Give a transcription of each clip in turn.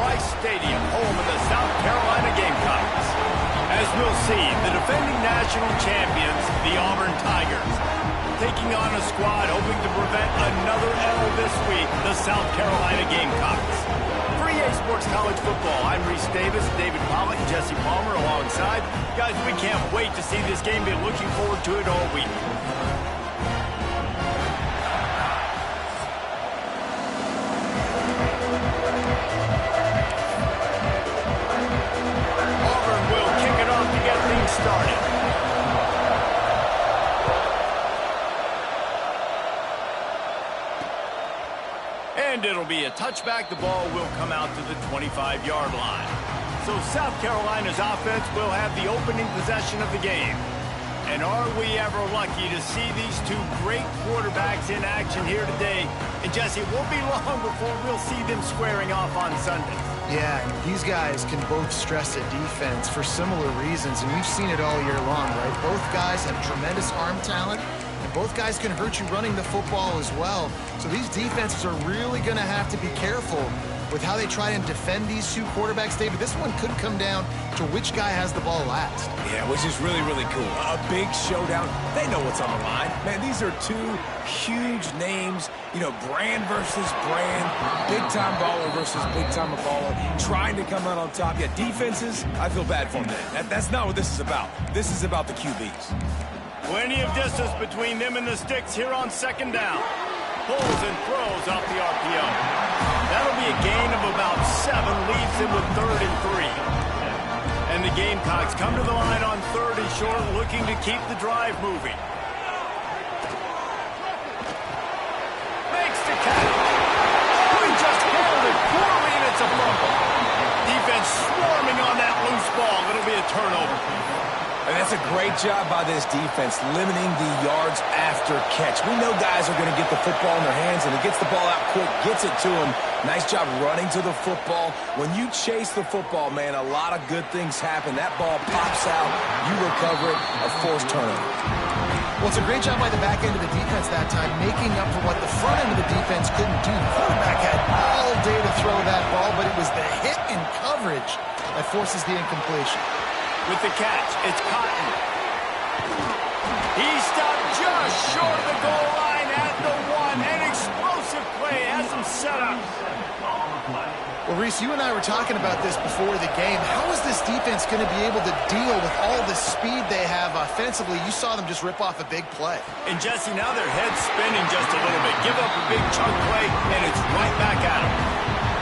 Rice Stadium, home of the South Carolina Gamecocks. As we'll see, the defending national champions, the Auburn Tigers, taking on a squad hoping to prevent another L this week, the South Carolina Gamecocks. For EA Sports College Football, I'm Reese Davis, David Pollock, Jesse Palmer alongside. Guys, we can't wait to see this game. Been looking forward to it all week. Auburn will kick it off to get things started. And it'll be a touchback. The ball will come out to the 25-yard line. So South Carolina's offense will have the opening possession of the game. And are we ever lucky to see these two great quarterbacks in action here today? And Jesse, it won't be long before we'll see them squaring off on Sunday. Yeah, these guys can both stress a defense for similar reasons, and we've seen it all year long, right? Both guys have tremendous arm talent, and both guys can hurt you running the football as well. So these defenses are really going to have to be careful with how they try and defend these two quarterbacks. David, this one could come down to which guy has the ball last. Yeah, which is really, really cool. A big showdown. They know what's on the line. Man, these are two huge names, you know, brand versus brand, big-time baller versus big-time baller, trying to come out on top. Yeah, defenses, I feel bad for them. That's not what this is about. This is about the QBs. Plenty of distance between them and the sticks here on second down. Pulls and throws off the RPO. That'll be a gain of about 7, leaves him with 3rd and 3. And the Gamecocks come to the line on 3rd and short, looking to keep the drive moving. Makes the catch. He just handled it poorly, and it's a fumble. Defense swarming on that loose ball. It'll be a turnover. And that's a great job by this defense, limiting the yards after catch. We know guys are going to get the football in their hands, and he gets the ball out quick, gets it to him. Nice job running to the football. When you chase the football, man, a lot of good things happen. That ball pops out, you recover it, a forced turnover. Well, it's a great job by the back end of the defense that time, making up for what the front end of the defense couldn't do. The quarterback had all day to throw that ball, but it was the hit and coverage that forces the incompletion. With the catch, it's Cotton. He stopped just short of the goal line at the 1. An explosive play has him set up. Well, Reese, you and I were talking about this before the game. How is this defense going to be able to deal with all the speed they have offensively? You saw them just rip off a big play. And Jesse, now their head's spinning just a little bit. Give up a big chunk play, and it's right back at him.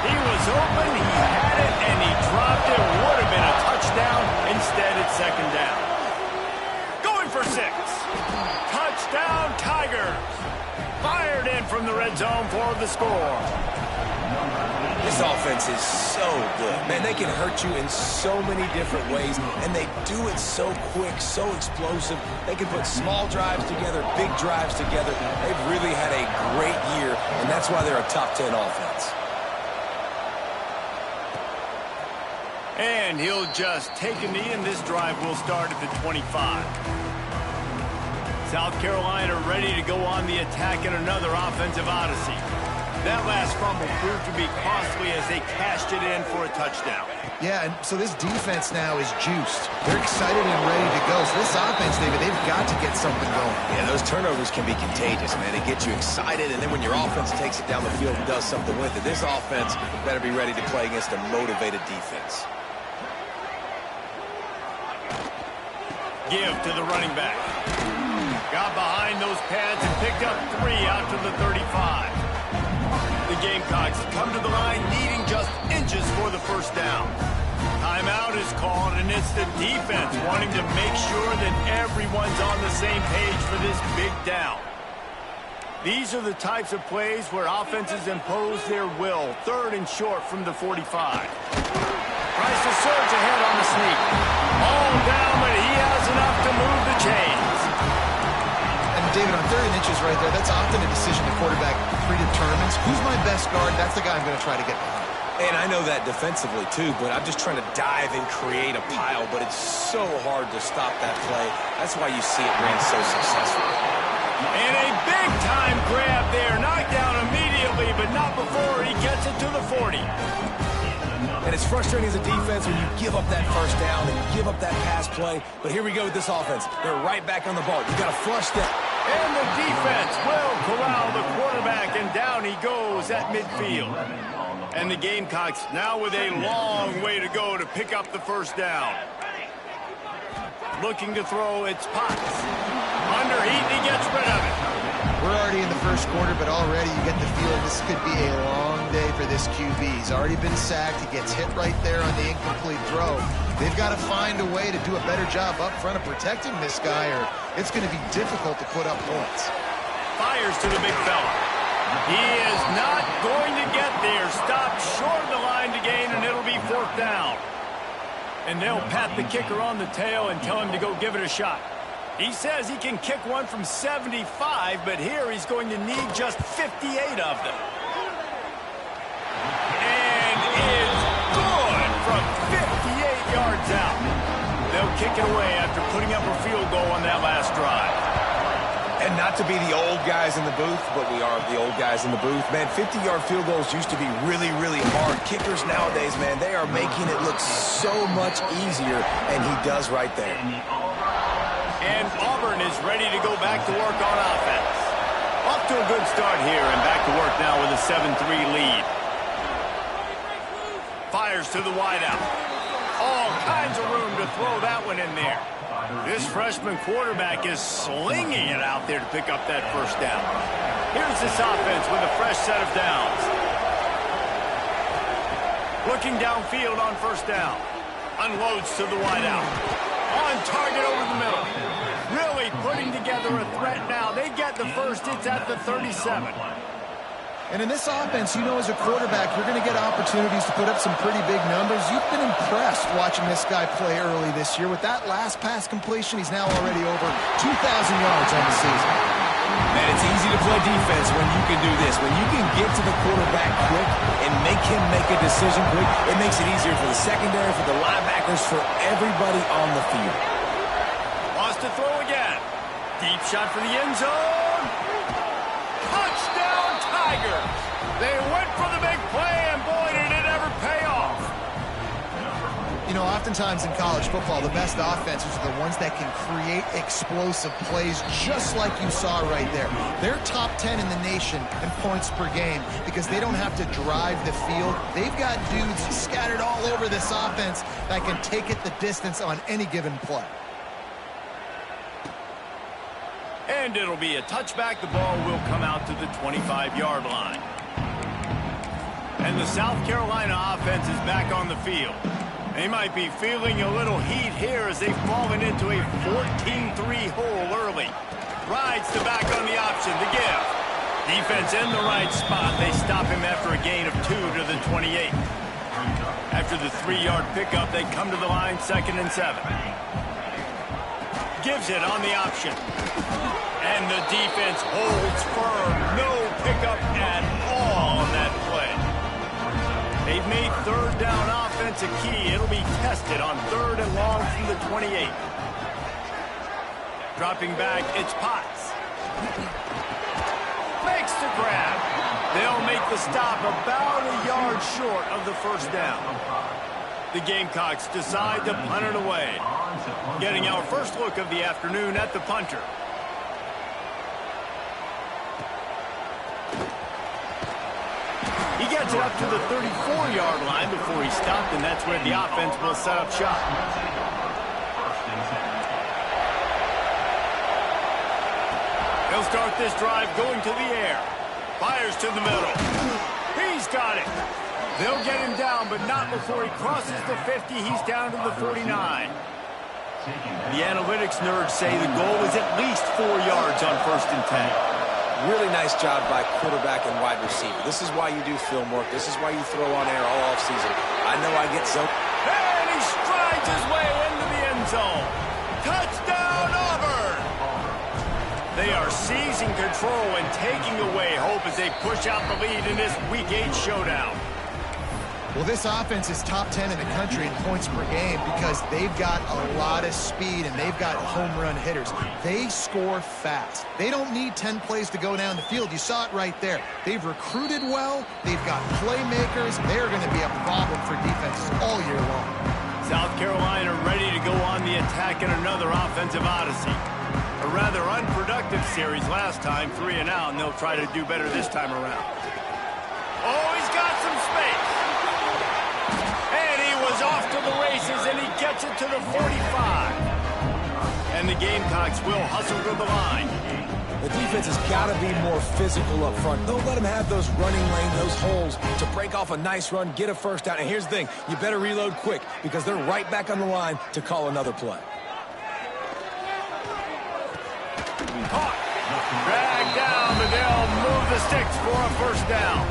He was open, he had it, and he dropped it. Would have been a touchdown. Instead, it's second down. Going for 6. Touchdown, Tigers. Fired in from the red zone for the score. This offense is so good. Man, they can hurt you in so many different ways, and they do it so quick, so explosive. They can put small drives together, big drives together. They've really had a great year, and that's why they're a top 10 offense. And he'll just take a knee, and this drive will start at the 25. South Carolina ready to go on the attack in another offensive odyssey. That last fumble proved to be costly as they cashed it in for a touchdown. Yeah, and so this defense now is juiced. They're excited and ready to go. So this offense, David, they've got to get something going. Yeah, those turnovers can be contagious, man. They get you excited, and then when your offense takes it down the field and does something with it, this offense better be ready to play against a motivated defense. Give to the running back. Got behind those pads and picked up 3 out to the 35. The Gamecocks come to the line needing just inches for the first down. Timeout is called, and it's the defense wanting to make sure that everyone's on the same page for this big down. These are the types of plays where offenses impose their will. 3rd and short from the 45. Tries to surge ahead on the sneak. All down, but he has enough to move the chains. And David, on 3rd and inches right there, that's often a decision the quarterback predetermines. Who's my best guard? That's the guy I'm going to try to get behind. And I know that defensively, too, but I'm just trying to dive and create a pile, but it's so hard to stop that play. That's why you see it ran so successful. And a big-time grab there. Knocked down immediately, but not before he gets it to the 40. And it's frustrating as a defense when you give up that first down and give up that pass play. But here we go with this offense. They're right back on the ball. You got to flush that. And the defense will corral the quarterback, and down he goes at midfield. And the Gamecocks now with a long way to go to pick up the first down. Looking to throw, it's Potts. Under heat, he gets rid of it. We're already in the first quarter, but already you get the feeling this could be a long day for this QB. He's already been sacked. He gets hit right there on the incomplete throw. They've got to find a way to do a better job up front of protecting this guy, or it's going to be difficult to put up points. Fires to the big fella. He is not going to get there. Stopped short of the line to gain, and it'll be fourth down. And they'll pat the kicker on the tail and tell him to go give it a shot. He says he can kick one from 75, but here he's going to need just 58 of them. And is good from 58 yards out. They'll kick it away after putting up a field goal on that last drive. And not to be the old guys in the booth, but we are the old guys in the booth. Man, 50-yard field goals used to be really, really hard. Kickers nowadays, man, they are making it look so much easier, and he does right there. And Auburn is ready to go back to work on offense. Off to a good start here, and back to work now with a 7-3 lead. Fires to the wideout. All kinds of room to throw that one in there. This freshman quarterback is slinging it out there to pick up that first down. Here's this offense with a fresh set of downs. Looking downfield on first down. Unloads to the wideout. On target over the middle. Really putting together a threat now. They get the first. It's at the 37. And in this offense, you know, as a quarterback, you're going to get opportunities to put up some pretty big numbers. You've been impressed watching this guy play early this year. With that last pass completion, he's now already over 2,000 yards on the season. Man, it's easy to play defense when you can do this. When you can get to the quarterback quick and make him make a decision quick, it makes it easier for the secondary, for the linebackers, for everybody on the field. Wants to throw again. Deep shot for the end zone. Touchdown, Tigers. They went for the big play, and boy, did it ever pay off. You know, oftentimes in college football, the best offenses are the ones that can create explosive plays just like you saw right there. They're top 10 in the nation in points per game because they don't have to drive the field. They've got dudes scattered all over this offense that can take it the distance on any given play. And it'll be a touchback. The ball will come out to the 25-yard line. And the South Carolina offense is back on the field. They might be feeling a little heat here as they've fallen into a 14-3 hole early. Rides the back on the option to give. Defense in the right spot. They stop him after a gain of 2 to the 28. After the 3-yard pickup, they come to the line 2nd and 7. Gives it on the option. And the defense holds firm. No pickup at all on that play. They've made third down offense a key. It'll be tested on 3rd and long from the 28. Dropping back, it's Potts. Makes the grab. They'll make the stop about a yard short of the first down. The Gamecocks decide to punt it away. Getting our first look of the afternoon at the punter. He gets it up to the 34-yard line before he stopped, and that's where the offense will set up shop. They'll start this drive going to the air. Fires to the middle. He's got it. They'll get him down, but not before he crosses the 50. He's down to the 49. The analytics nerds say the goal is at least 4 yards on 1st and 10. Really nice job by quarterback and wide receiver. This is why you do film work. This is why you throw on air all offseason. I know I get zone. And he strides his way into the end zone. Touchdown, Auburn! They are seizing control and taking away hope as they push out the lead in this Week 8 showdown. Well, this offense is top 10 in the country in points per game because they've got a lot of speed and they've got home run hitters. They score fast. They don't need 10 plays to go down the field. You saw it right there. They've recruited well. They've got playmakers. They're going to be a problem for defenses all year long. South Carolina ready to go on the attack in another offensive odyssey. A rather unproductive series last time, 3 and out, and they'll try to do better this time around. Oh, he's got some space. And he was off to the races, and he gets it to the 45. And the Gamecocks will hustle to the line. The defense has got to be more physical up front. Don't let them have those running lane, those holes to break off a nice run, get a first down. And here's the thing, you better reload quick because they're right back on the line to call another play. Caught. Dragged down, but they'll move the sticks for a first down.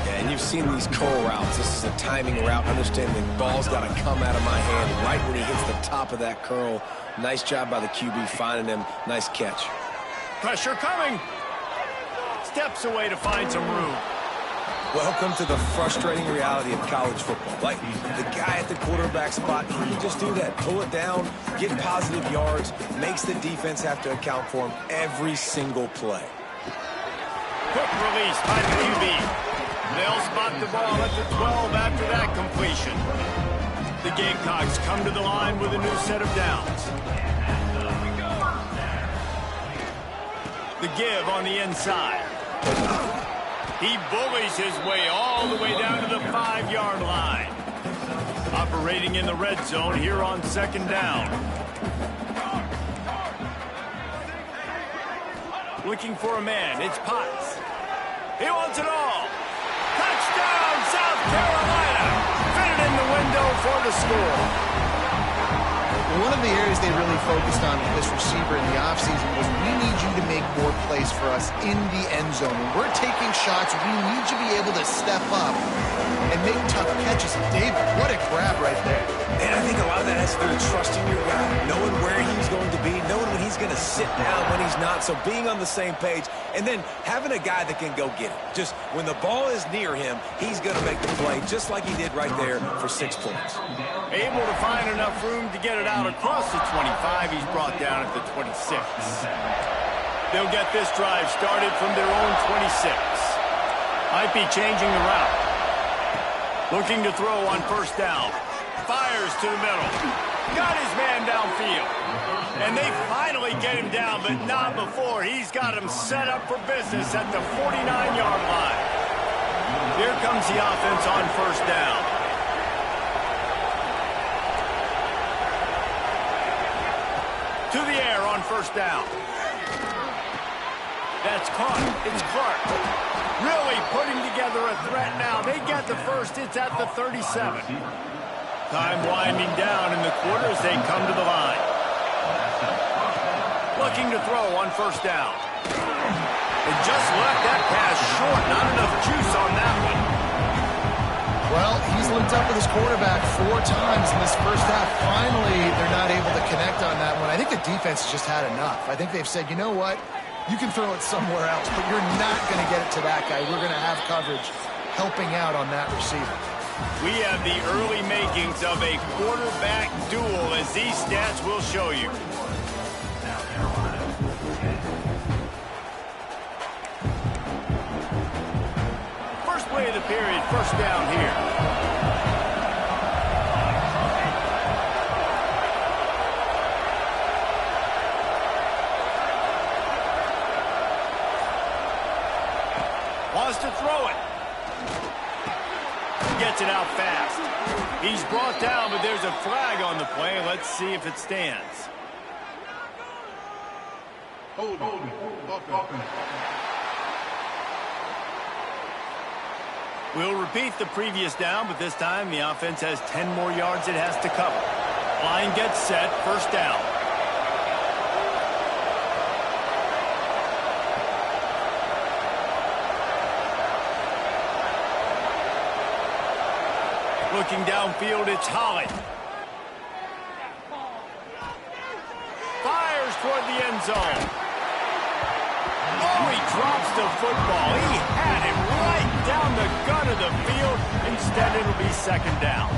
Yeah, and you've seen these curl routes. This is a timing route. Understand the ball's got to come out of my hand right when he hits the top of that curl. Nice job by the QB finding him. Nice catch. Pressure coming. Steps away to find some room. Welcome to the frustrating reality of college football. Like, the guy at the quarterback spot, he can just do that. Pull it down, get positive yards, makes the defense have to account for him every single play. Quick release by the QB. They'll spot the ball at the 12 after that completion. The Gamecocks come to the line with a new set of downs. The give on the inside. He bullies his way all the way down to the 5-yard line. Operating in the red zone here on second down. Looking for a man. It's Potts. He wants it all. Touchdown, South Carolina. Fitted in the window for the score. One of the areas they really focused on with this receiver in the offseason was we need you to make more plays for us in the end zone. When we're taking shots, we need you to be able to step up and make tough catches. David, what a grab right there. And I think a lot of that has to do with trusting your guy, knowing where he's going to be, knowing when he's going to sit down, when he's not. So being on the same page, and then having a guy that can go get it. Just when the ball is near him, he's going to make the play, just like he did right there for 6 points. Able to find enough room to get it out across the 25. He's brought down at the 26. They'll get this drive started from their own 26. Might be changing the route. Looking to throw on first down. Fires to the middle. Got his man downfield. And they finally get him down, but not before. He's got him set up for business at the 49-yard line. Here comes the offense on first down. To the air on first down. That's caught. It's Clark. Really putting together a threat now. They get the first. It's at the 37. Time winding down in the quarter as they come to the line. Looking to throw on first down. They just left that pass short. Not enough juice on that one. Well, he's linked up with his quarterback 4 times in this first half. Finally, they're not able to connect on that one. I think the defense just had enough. I think they've said, you know what? You can throw it somewhere else, but you're not going to get it to that guy. We're going to have coverage helping out on that receiver. We have the early makings of a quarterback duel, as these stats will show you. First play of the period, first down here. Wants to throw it. Gets it out fast. He's brought down, but there's a flag on the play. Let's see if it stands. Hold it. We'll repeat the previous down, but this time the offense has 10 more yards it has to cover. Line gets set, first down. Looking downfield, it's Holly. Fires toward the end zone. Oh, he drops the football. He had it right down the gut of the field, Instead, it'll be second down.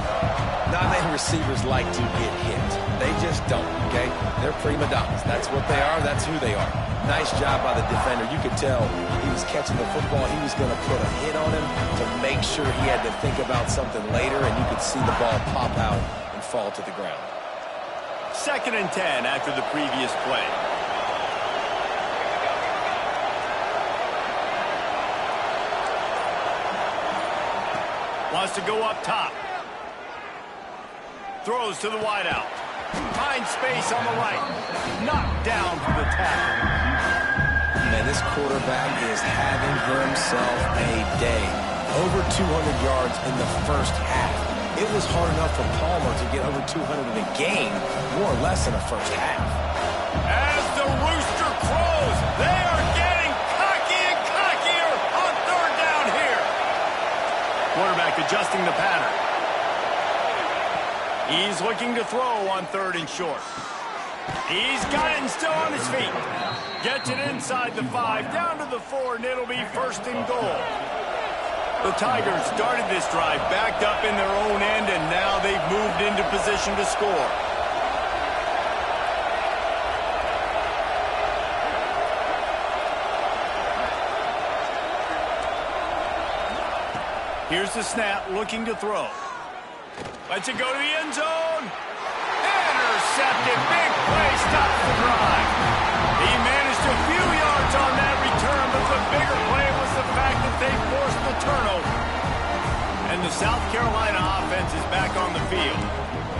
Not many receivers like to get hit. They just don't, okay? They're prima donnas. That's what they are. That's who they are. Nice job by the defender. You could tell he was catching the football. He was going to put a hit on him to make sure he had to think about something later, and you could see the ball pop out and fall to the ground. 2nd and 10 after the previous play. Wants to go up top. Throws to the wideout. Finds space on the right. Knocked down for the tackle. Man, this quarterback is having himself a day. Over 200 yards in the first half. It was hard enough for Palmer to get over 200 in a game, more or less in the first half. As the rooster crows, they are getting cocky and cockier on 3rd down here. Quarterback adjusting the pattern. He's looking to throw on 3rd and short. He's got it and still on his feet. Gets it inside the 5, down to the 4, and it'll be 1st and goal. The Tigers started this drive backed up in their own end, and now they've moved into position to score. Here's the snap, looking to throw. Lets it go to the end zone. Intercepted. Big play, stops the drive. He managed a few yards on that return, but the bigger play was the fact that they forced the turnover. And the South Carolina offense is back on the field.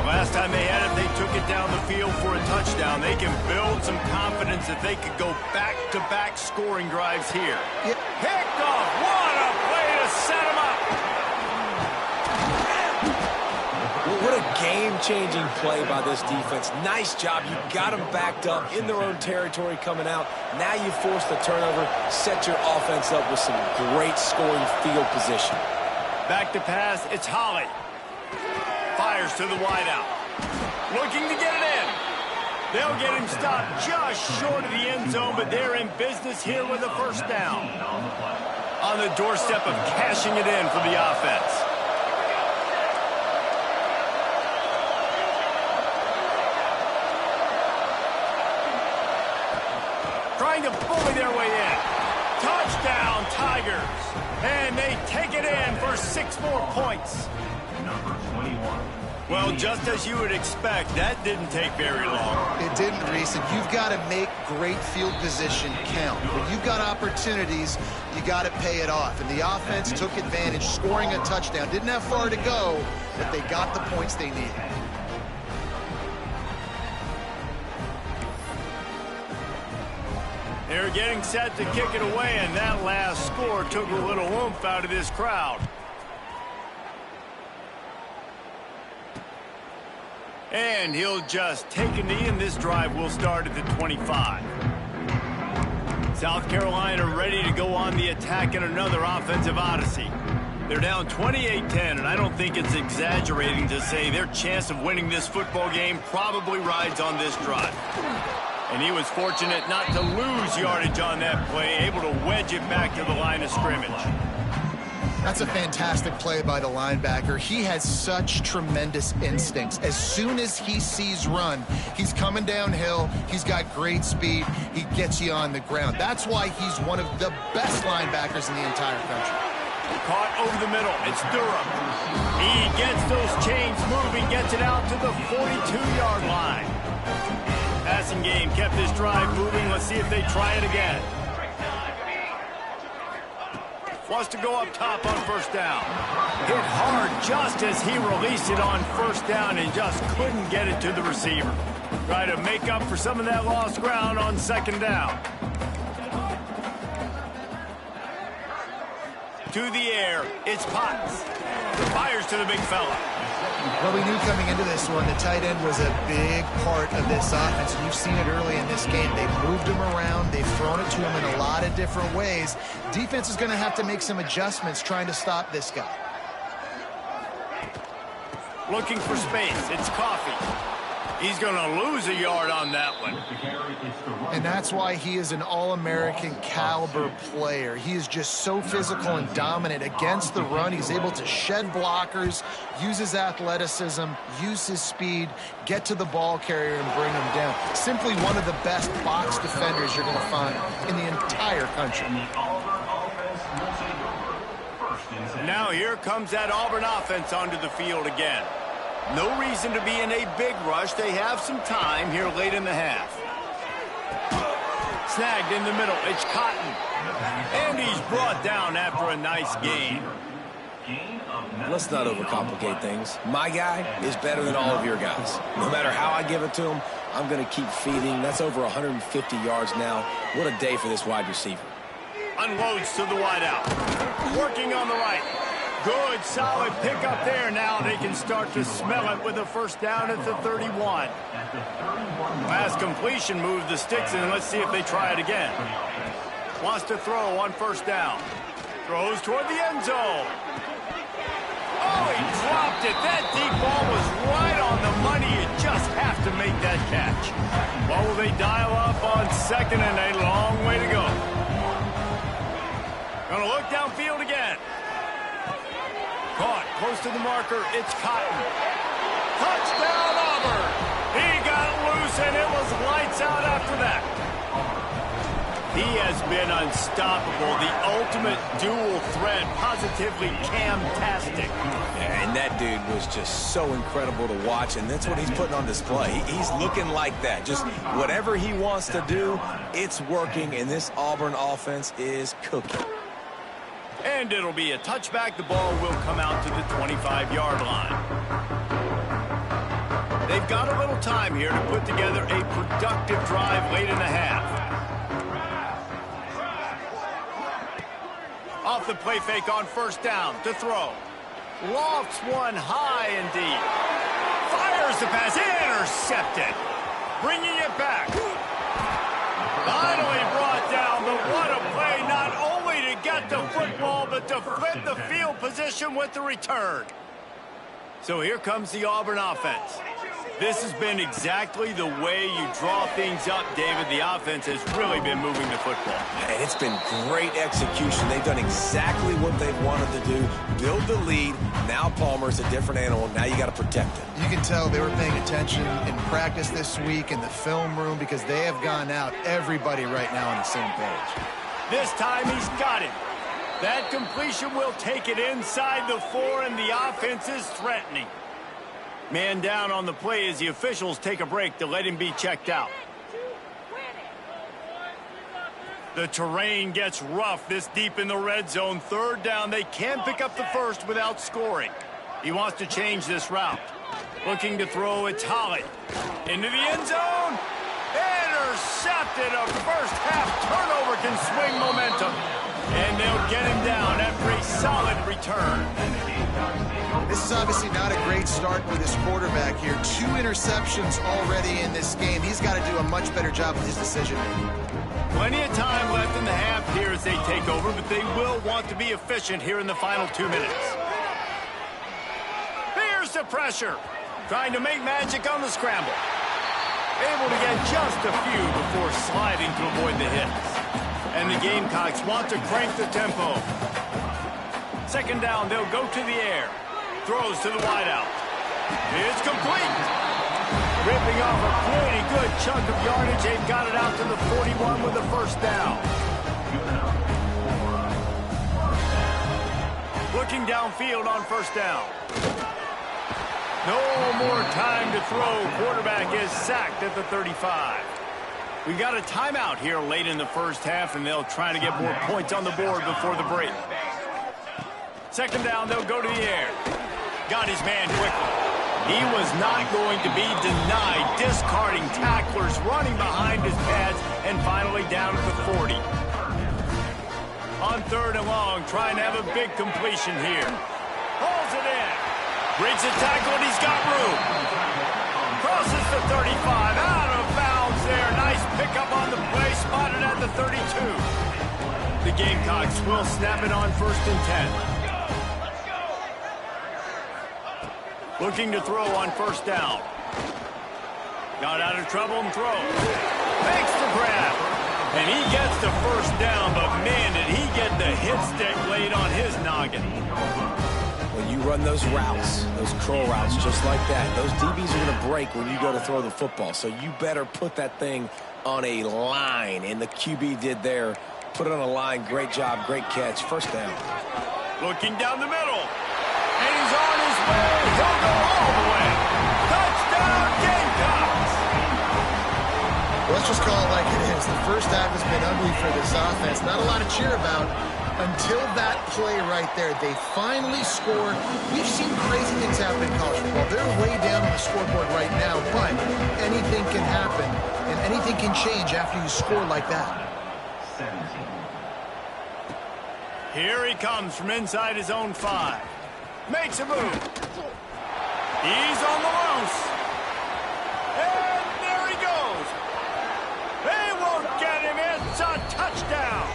The last time they had it, they took it down the field for a touchdown. They can build some confidence that they could go back-to-back scoring drives here. Picked off. What a play to set him up. What a game-changing play by this defense. Nice job. You got them backed up in their own territory coming out. Now you force the turnover, set your offense up with some great scoring field position. Back to pass, it's Holly. Fires to the wideout. Looking to get it in. They'll get him stopped just short of the end zone, but they're in business here with a 1st down. On the doorstep of cashing it in for the offense. Trying to bully their way in. Touchdown, Tigers. And they take it in for 6 more points. Well, just as you would expect, that didn't take very long. It didn't, Reese, and you've got to make great field position count. When you've got opportunities, you got to pay it off. And the offense took advantage, scoring a touchdown. Didn't have far to go, but they got the points they needed. They're getting set to kick it away, and that last score took a little oomph out of this crowd. And he'll just take a knee, and this drive will start at the 25. South Carolina ready to go on the attack in another offensive odyssey. They're down 28-10, and I don't think it's exaggerating to say their chance of winning this football game probably rides on this drive. And he was fortunate not to lose yardage on that play, able to wedge it back to the line of scrimmage. That's a fantastic play by the linebacker. He has such tremendous instincts. As soon as he sees run, he's coming downhill. He's got great speed. He gets you on the ground. That's why he's one of the best linebackers in the entire country. Caught over the middle. It's Durham. He gets those chains moving, gets it out to the 42-yard line. Passing game kept this drive moving. Let's see if they try it again. Wants to go up top on 1st down. Hit hard just as he released it on 1st down and just couldn't get it to the receiver. Try to make up for some of that lost ground on 2nd down. To the air, it's Potts. Fires to the big fella. Well, we knew coming into this one, the tight end was a big part of this offense. And you've seen it early in this game. They've moved him around. They've thrown it to him in a lot of different ways. Defense is going to have to make some adjustments trying to stop this guy. Looking for space. It's Coffee. He's going to lose a yard on that one. And that's why he is an All-American caliber player. He is just so physical and dominant against the run. He's able to shed blockers, use his athleticism, use his speed, get to the ball carrier and bring him down. Simply one of the best box defenders you're going to find in the entire country. Now here comes that Auburn offense onto the field again. No reason to be in a big rush. They have some time here late in the half. Snagged in the middle. It's Cotton. And he's brought down after a nice gain. Let's not overcomplicate things. My guy is better than all of your guys. No matter how I give it to him, I'm going to keep feeding. That's over 150 yards now. What a day for this wide receiver. Unloads to the wideout. Working on the right. Good, solid pickup there. Now they can start to smell it with a first down at the 31. Last completion moved the sticks in. Let's see if they try it again. Wants to throw on first down. Throws toward the end zone. Oh, he dropped it. That deep ball was right on the money. You just have to make that catch. Well, will they dial up on second and a long way to go? Gonna look downfield again. Caught close to the marker. It's Cotton. Touchdown, Auburn. He got loose, and it was lights out after that. He has been unstoppable. The ultimate dual threat. Positively Cam-tastic. And that dude was just so incredible to watch, and that's what he's putting on display. He's looking like that. Just whatever he wants to do, it's working, and this Auburn offense is cooking. And it'll be a touchback. The ball will come out to the 25-yard line. They've got a little time here to put together a productive drive late in the half. Off the play fake on first down to throw. Lofts one high and deep. Fires the pass. Intercepted. Bringing it back. Finally brought down, but what a play. Not only to get the football, but to flip the field position with the return. So here comes the Auburn offense. This has been exactly the way you draw things up, David. The offense has really been moving the football. And it's been great execution. They've done exactly what they've wanted to do. Build the lead. Now Palmer's a different animal. Now you got to protect it. You can tell they were paying attention in practice this week in the film room because they have gone out, everybody right now on the same page. This time he's got it. That completion will take it inside the 4, and the offense is threatening. Man down on the play as the officials take a break to let him be checked out. The terrain gets rough this deep in the red zone. Third down, they can pick up the first without scoring. He wants to change this route. Looking to throw, it's Holly. Into the end zone. Intercepted. A first half turnover can swing momentum. And they'll get him down after a solid return. This is obviously not a great start for this quarterback here. 2 interceptions already in this game. He's got to do a much better job with his decision-making. Plenty of time left in the half here as they take over, but they will want to be efficient here in the final 2 minutes. Here's the pressure. Trying to make magic on the scramble. Able to get just a few before sliding to avoid the hits. And the Gamecocks want to crank the tempo. Second down, they'll go to the air. Throws to the wideout. It's complete. Ripping off a pretty good chunk of yardage. They've got it out to the 41 with the first down. Looking downfield on first down. No more time to throw. Quarterback is sacked at the 35. We got a timeout here late in the first half, and they'll try to get more points on the board before the break. Second down, they'll go to the air. Got his man quickly. He was not going to be denied, discarding tacklers, running behind his pads, and finally down at the 40. On third and long, trying to have a big completion here. Pulls it in. Breaks a tackle, and he's got room. Crosses the 35, out of bounds there. Nice pickup on the play, spotted at the 32. The Gamecocks will snap it on first and 10. Looking to throw on first down. Got out of trouble and throws. Makes the grab. And he gets the first down, but man, did he get the hit stick laid on his noggin. When you run those routes, those curl routes just like that, those DBs are going to break when you go to throw the football. So you better put that thing on a line, and the QB did there. Put it on a line. Great job, great catch. First down. Looking down the middle. And he's on his way. He'll go all the way. Touchdown, Gamecocks! Let's just call it like it is. The first half has been ugly for this offense. Not a lot to cheer about until that play right there. They finally scored. We've seen crazy things happen in college football. They're way down on the scoreboard right now, but anything can happen, and anything can change after you score like that. Here he comes from inside his own 5. Makes a move. He's on the loose. And there he goes. They won't get him. It's a touchdown.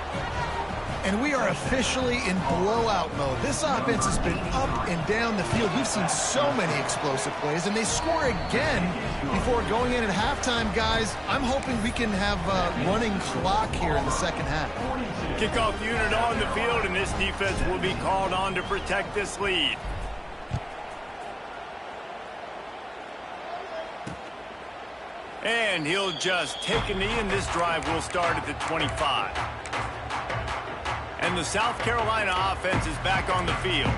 And we are officially in blowout mode. This offense has been up and down the field. We've seen so many explosive plays, and they score again before going in at halftime, guys. I'm hoping we can have a running clock here in the second half. Kickoff unit on the field, and this defense will be called on to protect this lead. And he'll just take a knee, and this drive will start at the 25. And the South Carolina offense is back on the field.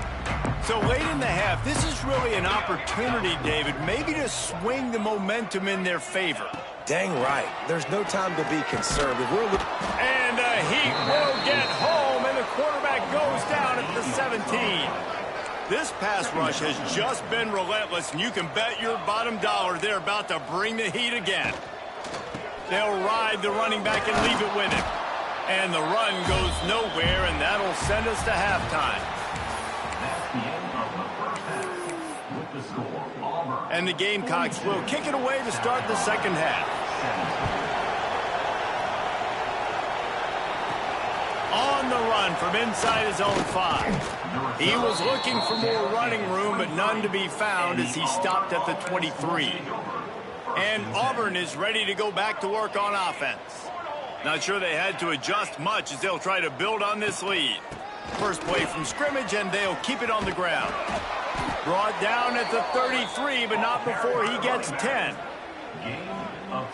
So late in the half, this is really an opportunity, David, maybe to swing the momentum in their favor. Dang right. There's no time to be concerned. And a heat will get home, and the quarterback goes down at the 17. This pass rush has just been relentless, and you can bet your bottom dollar they're about to bring the heat again. They'll ride the running back and leave it with him. And the run goes nowhere, and that'll send us to halftime. And the Gamecocks will kick it away to start the second half. On the run from inside his own 5. He was looking for more running room, but none to be found as he stopped at the 23. And Auburn is ready to go back to work on offense. Not sure they had to adjust much as they'll try to build on this lead. First play from scrimmage, and they'll keep it on the ground. Brought down at the 33, but not before he gets 10.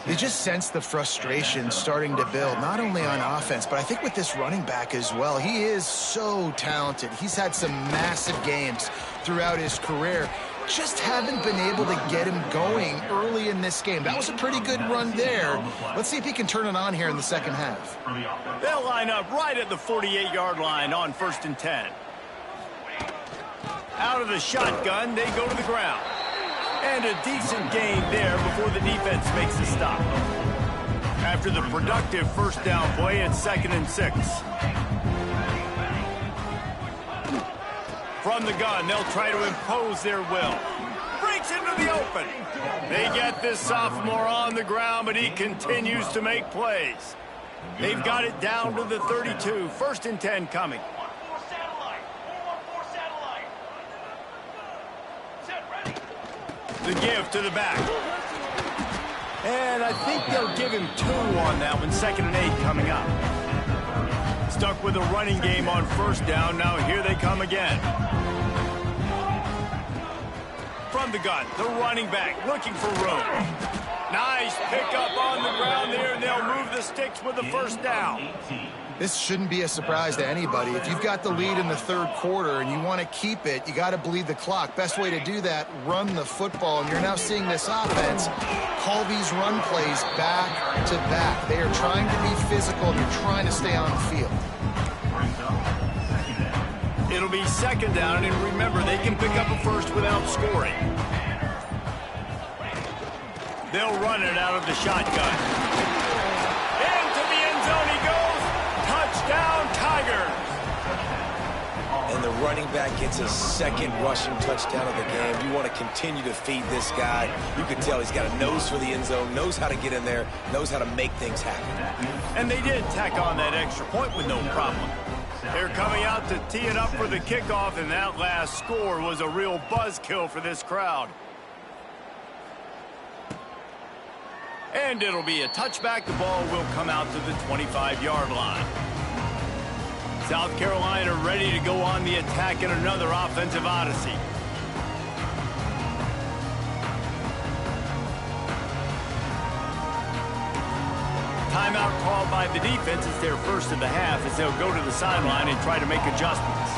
You just sense the frustration starting to build, not only on offense, but I think with this running back as well. He is so talented. He's had some massive games throughout his career. Just haven't been able to get him going early in this game. That was a pretty good run there. Let's see if he can turn it on here in the second half. They'll line up right at the 48-yard line on 1st and 10. Out of the shotgun, they go to the ground. And a decent gain there before the defense makes the stop. After the productive first down play, it's 2nd and 6. From the gun, they'll try to impose their will. Breaks into the open. They get this sophomore on the ground, but he continues to make plays. They've got it down to the 32. 1st and 10 coming. The give to the back. And I think they'll give him 2 on that one. 2nd and 8 coming up. Stuck with a running game on 1st down. Now here they come again. From the gun, the running back looking for room. Nice pickup on the ground there, and they'll move the sticks with the 1st down. This shouldn't be a surprise to anybody. If you've got the lead in the 3rd quarter and you want to keep it, you got to bleed the clock. Best way to do that, run the football. And you're now seeing this offense call these run plays back to back. They are trying to be physical, and they're trying to stay on the field. It'll be 2nd down, and remember, they can pick up a first without scoring. They'll run it out of the shotgun. Into the end zone he goes. Touchdown, Tigers. And the running back gets his 2nd rushing touchdown of the game. You want to continue to feed this guy. You can tell he's got a nose for the end zone, knows how to get in there, knows how to make things happen. And they did tack on that extra point with no problem. They're coming out to tee it up for the kickoff, and that last score was a real buzzkill for this crowd. And it'll be a touchback. The ball will come out to the 25-yard line. South Carolina ready to go on the attack in another offensive odyssey. Timeout called by the defense. It's their first of the half as they'll go to the sideline and try to make adjustments.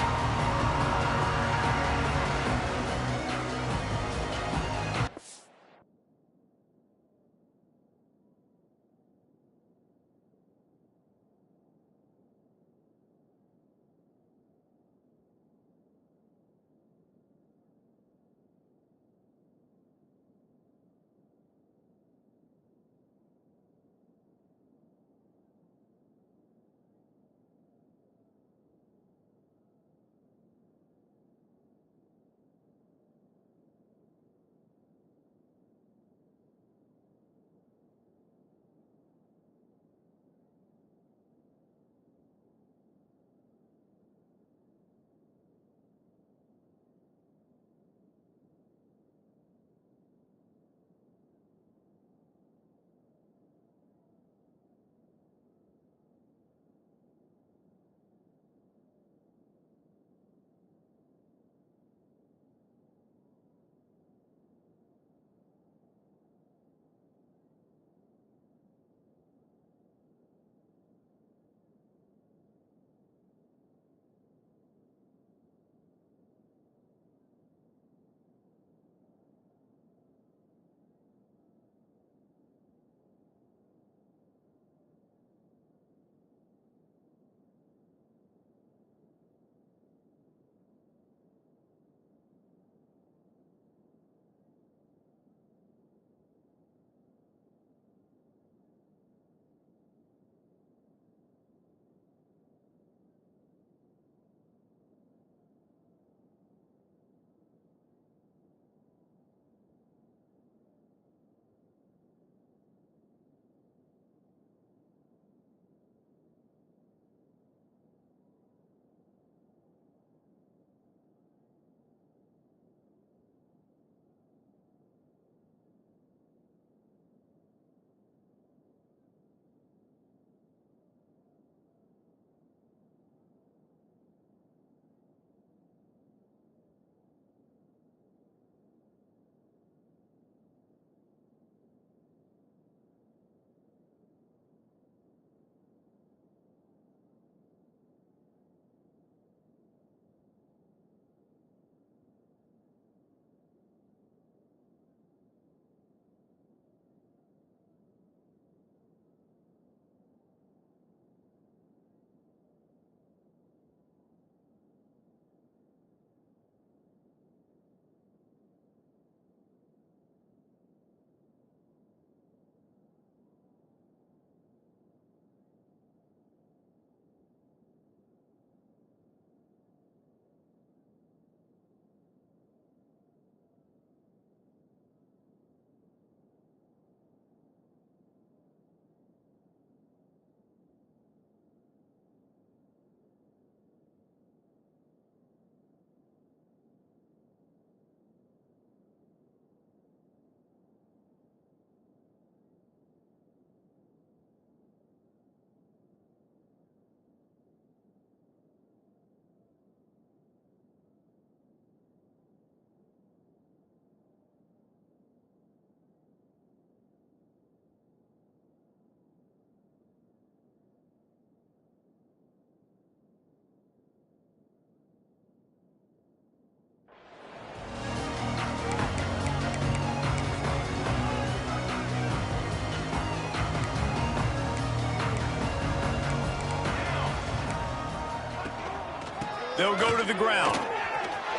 They'll go to the ground.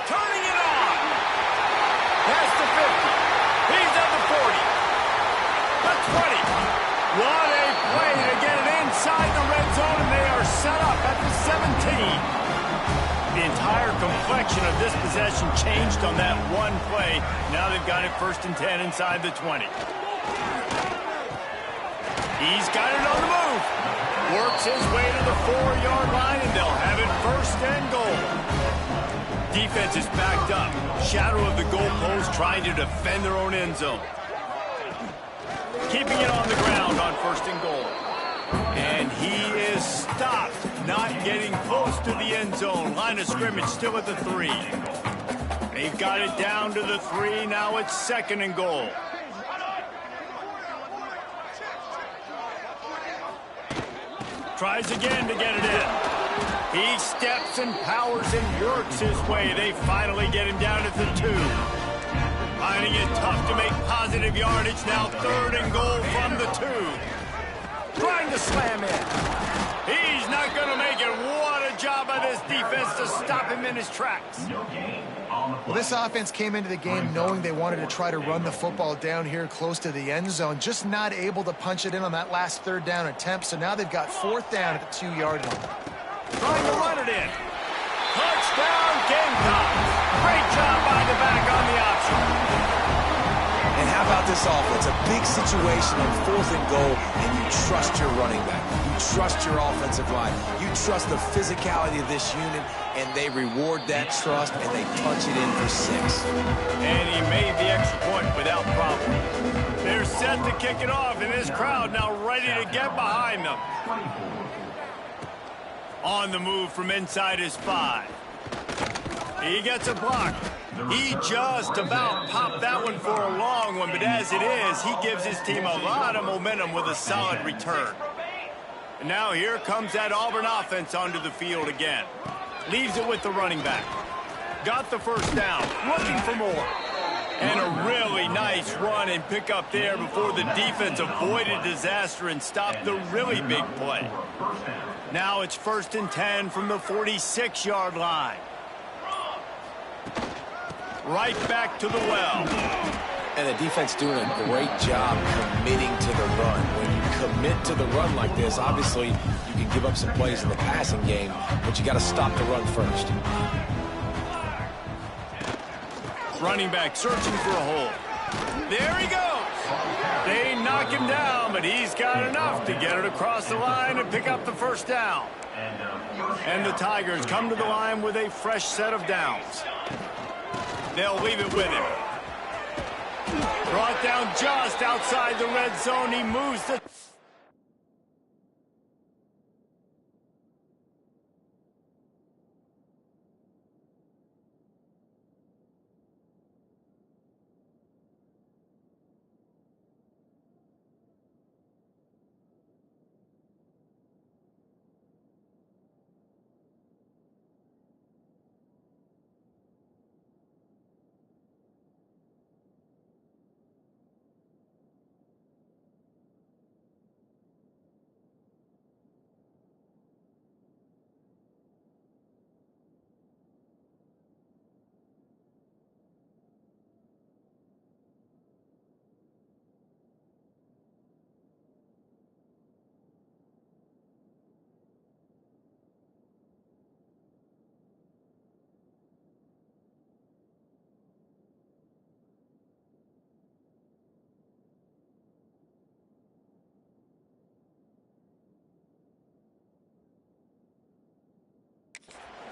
Turning it on. Past the 50. He's at the 40. The 20. What a play to get it inside the red zone, and they are set up at the 17. The entire complexion of this possession changed on that one play. Now they've got it 1st and 10 inside the 20. He's got it on the move. Works his way to the 4-yard line, and they'll have it 1st and goal. Defense is backed up. Shadow of the goalpost trying to defend their own end zone. keeping it on the ground on 1st and goal. And he is stopped, not getting close to the end zone. Line of scrimmage still at the 3. They've got it down to the 3. Now it's 2nd and goal. Tries again to get it in. He steps and powers and works his way. They finally get him down at the 2. Finding it tough to make positive yardage. Now 3rd and goal from the 2. Trying to slam in. He's not going to make it. What a job by this defense to stop him in his tracks. Well, this offense came into the game knowing they wanted to try to run the football down here close to the end zone, just not able to punch it in on that last 3rd down attempt. So now they've got 4th down at the 2-yard line. Trying to run it in. Touchdown, Gamecocks. Great job by the back on the option. And how about this offense? A big situation on 4th and goal, and you trust your running back. You trust your offensive line. You trust the physicality of this unit, and they reward that trust, and they punch it in for 6. And he made the extra point without problem. They're set to kick it off, and this crowd now ready to get behind them. On the move from inside his 5. He gets a block. He just about popped that one for a long one, but as it is, he gives his team a lot of momentum with a solid return. And now here comes that Auburn offense onto the field again. Leaves it with the running back. Got the 1st down, looking for more. And a really nice run and pick up there before the defense avoided disaster and stopped the really big play. Now it's 1st and 10 from the 46-yard line. Right back to the well. And the defense doing a great job committing to the run. When you commit to the run like this, obviously you can give up some plays in the passing game, but you got to stop the run first. Running back searching for a hole. There he goes. They knock him down, but he's got enough to get it across the line and pick up the 1st down. And the Tigers come to the line with a fresh set of downs. They'll leave it with him. Brought down just outside the red zone. He moves the...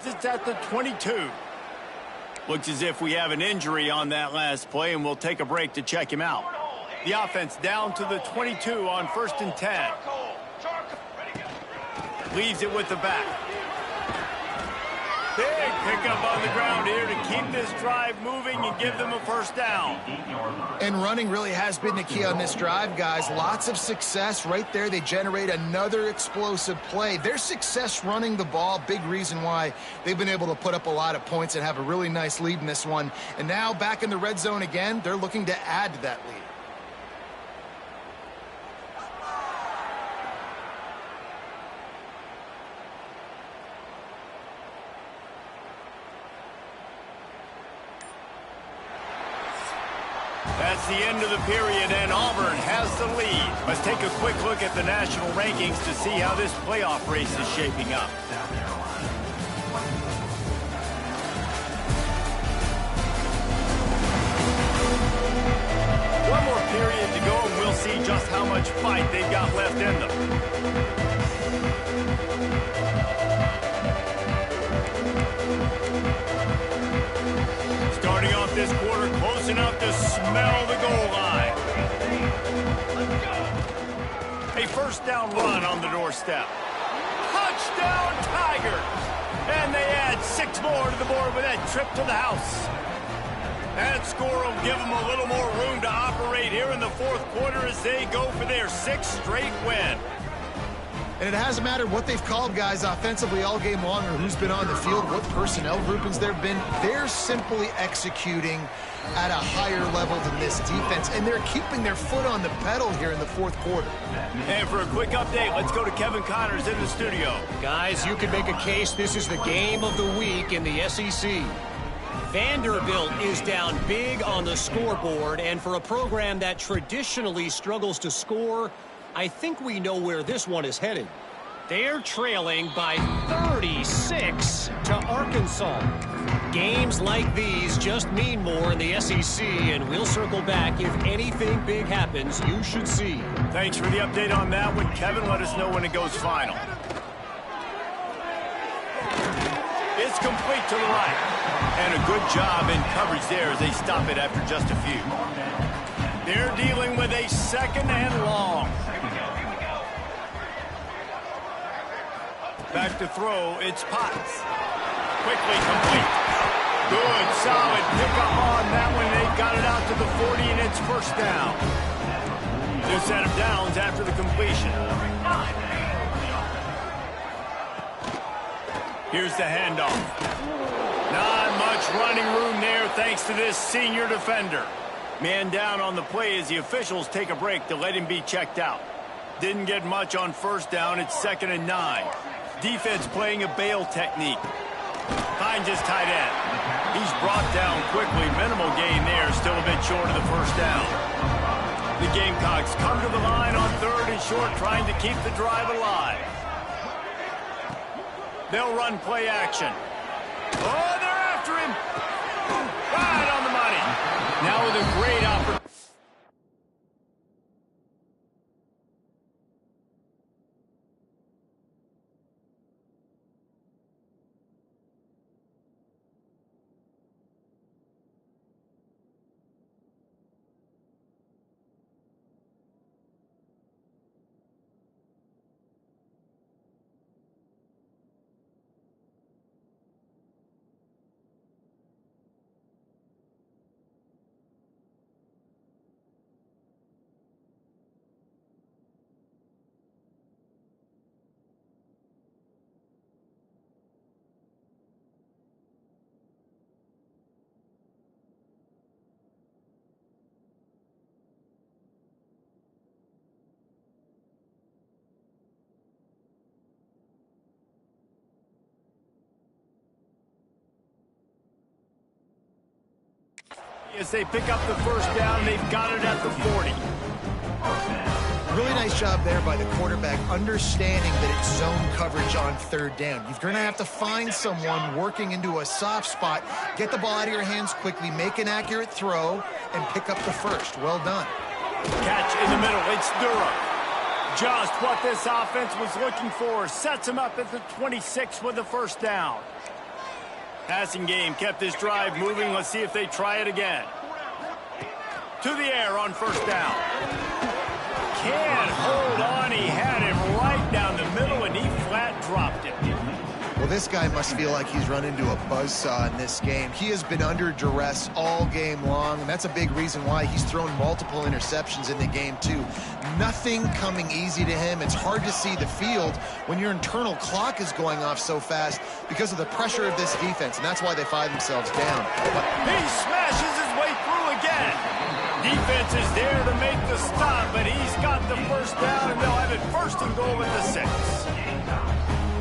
It's at the 22. Looks as if we have an injury on that last play, and we'll take a break to check him out. The offense down to the 22 on 1st and 10. Leaves it with the back. Big pickup on the ground here to keep this drive moving and give them a 1st down. And running really has been the key on this drive, guys. Lots of success right there. They generate another explosive play. Their success running the ball, big reason why they've been able to put up a lot of points and have a really nice lead in this one. And now back in the red zone again, they're looking to add to that lead. That's the end of the period, and Auburn has the lead. Let's take a quick look at the national rankings to see how this playoff race is shaping up. One more period to go, and we'll see just how much fight they've got left in them. Starting off this quarter close enough to smell the goal line. A first down run on the doorstep. Touchdown Tigers! And they add 6 more to the board with that trip to the house. That score will give them a little more room to operate here in the fourth quarter as they go for their 6th straight win. And it hasn't mattered what they've called guys offensively all game long or who's been on the field, what personnel groupings there have been. They're simply executing at a higher level than this defense, and they're keeping their foot on the pedal here in the fourth quarter. And for a quick update, let's go to Kevin Connors in the studio. Guys, you can make a case this is the game of the week in the SEC. Vanderbilt is down big on the scoreboard, and for a program that traditionally struggles to score, I think we know where this one is headed. They're trailing by 36 to Arkansas. Games like these just mean more in the SEC, and we'll circle back if anything big happens you should see. Thanks for the update on that one, Kevin. Let us know when it goes final. It's complete to the right. And a good job in coverage there as they stop it after just a few. They're dealing with a second and long. Back to throw, it's Potts. Quickly complete. Good, solid pickup on that one. They got it out to the 40, and it's first down. 2 set of downs after the completion. Here's the handoff. Not much running room there thanks to this senior defender. Man down on the play as the officials take a break to let him be checked out. Didn't get much on first down. It's 2nd and 9. Defense playing a bail technique. Finds his tight end. He's brought down quickly. Minimal gain there. Still a bit short of the first down. The Gamecocks come to the line on 3rd and short, trying to keep the drive alive. They'll run play action. Oh, they're after him. Right on the money. Now with a great opportunity. As they pick up the first down, they've got it at the 40. Really nice job there by the quarterback, understanding that it's zone coverage on 3rd down. You're going to have to find someone working into a soft spot, get the ball out of your hands quickly, make an accurate throw, and pick up the first. Well done. Catch in the middle. It's Durham. Just what this offense was looking for. Sets him up at the 26 with the first down. Passing game kept this drive moving. Let's see if they try it again. To the air on first down. Can't hold on. He had him right down the middle, and he flat dropped it. Well, this guy must feel like he's run into a buzzsaw in this game. He has been under duress all game long, and that's a big reason why he's thrown multiple interceptions in the game, too. Nothing coming easy to him. It's hard to see the field when your internal clock is going off so fast because of the pressure of this defense, and that's why they find themselves down. He smashes his way through again. Defense is there to make the stop, but he's got the first down, and they'll have it 1st and goal at the 6.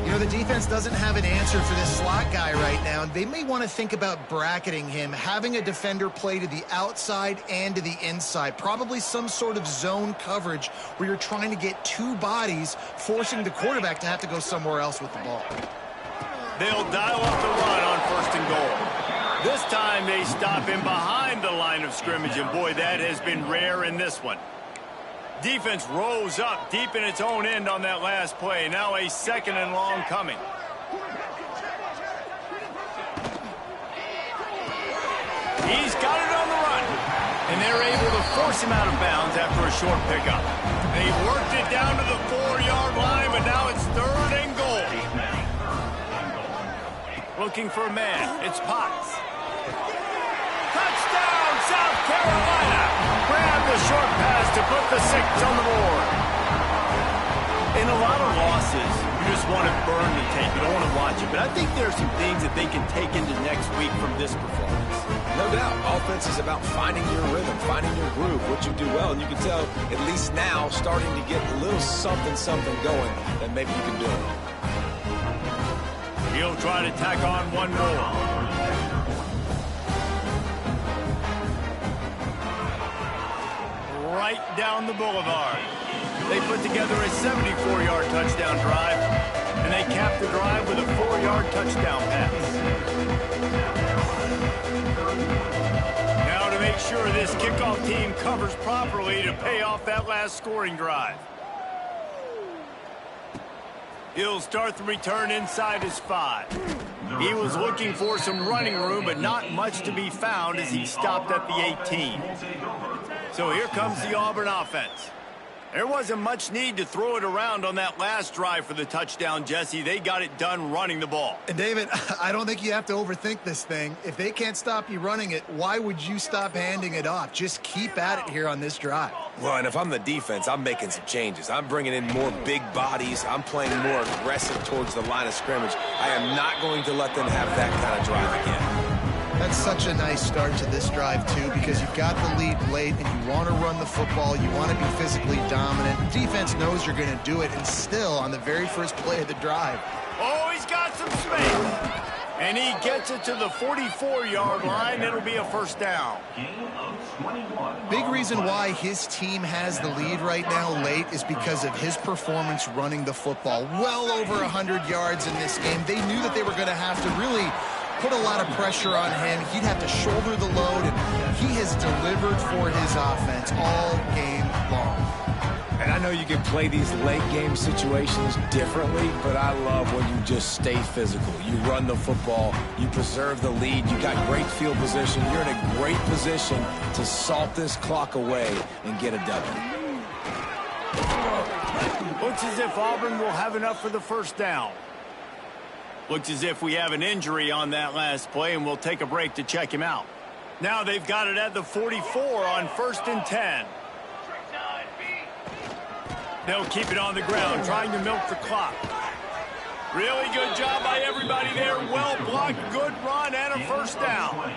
You know, the defense doesn't have an answer for this slot guy right now. They may want to think about bracketing him, having a defender play to the outside and to the inside. Probably some sort of zone coverage where you're trying to get 2 bodies, forcing the quarterback to have to go somewhere else with the ball. They'll dial up the run on 1st and goal. This time they stop him behind the line of scrimmage, and boy, that has been rare in this one. Defense rose up deep in its own end on that last play. Now a 2nd and long coming. He's got it on the run. And they're able to force him out of bounds after a short pickup. They worked it down to the 4-yard line, but now it's 3rd and goal. Looking for a man. It's Potts. Touchdown, South Carolina. Grab the short pass to put the 6 on the board. In a lot of losses, you just want to burn the tape. You don't want to watch it. But I think there are some things that they can take into next week from this performance. No doubt. Offense is about finding your rhythm, finding your groove, what you do well. And you can tell, at least now, starting to get a little something going that maybe you can do. He'll try to tack on one more. Right down the boulevard. They put together a 74-yard touchdown drive, and they capped the drive with a 4-yard touchdown pass. Now to make sure this kickoff team covers properly to pay off that last scoring drive. He'll start the return inside his 5. He was looking for some running room, but not much to be found as he stopped at the 18. So here comes the Auburn offense. There wasn't much need to throw it around on that last drive for the touchdown, Jesse. They got it done running the ball. And, David, I don't think you have to overthink this thing. If they can't stop you running it, why would you stop handing it off? Just keep at it here on this drive. Well, and if I'm the defense, I'm making some changes. I'm bringing in more big bodies. I'm playing more aggressive towards the line of scrimmage. I am not going to let them have that kind of drive again. That's such a nice start to this drive, too, because you've got the lead late and you want to run the football. You want to be physically dominant. The defense knows you're going to do it, and still, on the very first play of the drive. Oh, he's got some space. And he gets it to the 44-yard line. It'll be a first down. Big reason why his team has the lead right now late is because of his performance running the football. Well over 100 yards in this game. They knew that they were going to have to really put a lot of pressure on him. He'd have to shoulder the load, and he has delivered for his offense all game long. And I know you can play these late game situations differently, but I love when you just stay physical. You run the football, you preserve the lead, you got great field position, you're in a great position to salt this clock away and get a W. Looks as if Auburn will have enough for the first down. Looks as if we have an injury on that last play, and we'll take a break to check him out. Now they've got it at the 44 on 1st and 10. They'll keep it on the ground, trying to milk the clock. Really good job by everybody there. Well blocked, good run, and a first down.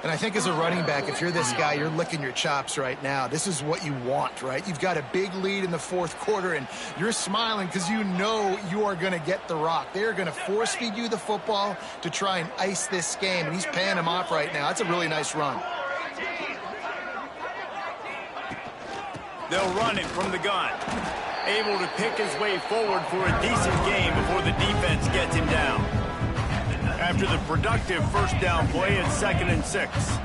And I think as a running back, if you're this guy, you're licking your chops right now. This is what you want, right? You've got a big lead in the 4th quarter, and you're smiling because you know you are going to get the rock. They're going to force feed you the football to try and ice this game, and he's paying him off right now. That's a really nice run. They'll run it from the gun. Able to pick his way forward for a decent game before the defense gets him down. After the productive first down play, it's 2nd and 6.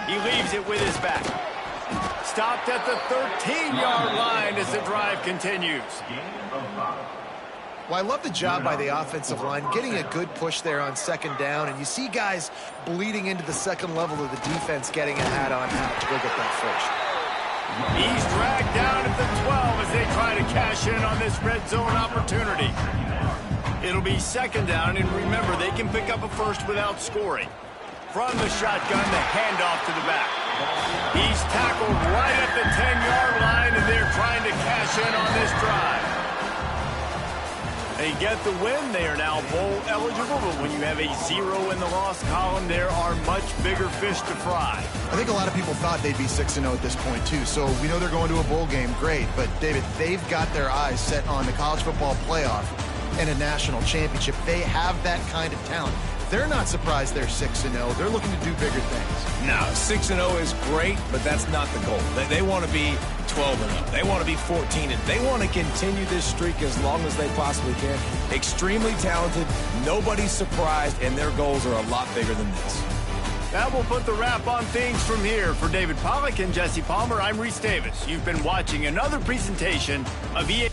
He leaves it with his back. Stopped at the 13-yard line as the drive continues. Well, I love the job by the offensive line, getting a good push there on 2nd down, and you see guys bleeding into the second level of the defense getting a hat on out to go get that first. He's dragged down at the 12 as they try to cash in on this red zone opportunity. It'll be 2nd down, and remember, they can pick up a first without scoring. From the shotgun, the handoff to the back. He's tackled right at the 10-yard line, and they're trying to cash in on this drive. They get the win. They are now bowl eligible, but when you have a 0 in the loss column, there are much bigger fish to fry. I think a lot of people thought they'd be 6-0 at this point, too. So we know they're going to a bowl game. Great. But, David, they've got their eyes set on the college football playoff and a national championship. They have that kind of talent. They're not surprised they're 6-0. They're looking to do bigger things. No, 6-0 is great, but that's not the goal. They want to be 12-0. They want to be 14-0. They want to continue this streak as long as they possibly can. Extremely talented, nobody's surprised, and their goals are a lot bigger than this. That will put the wrap on things from here. For David Pollack and Jesse Palmer, I'm Reese Davis. You've been watching another presentation of EA.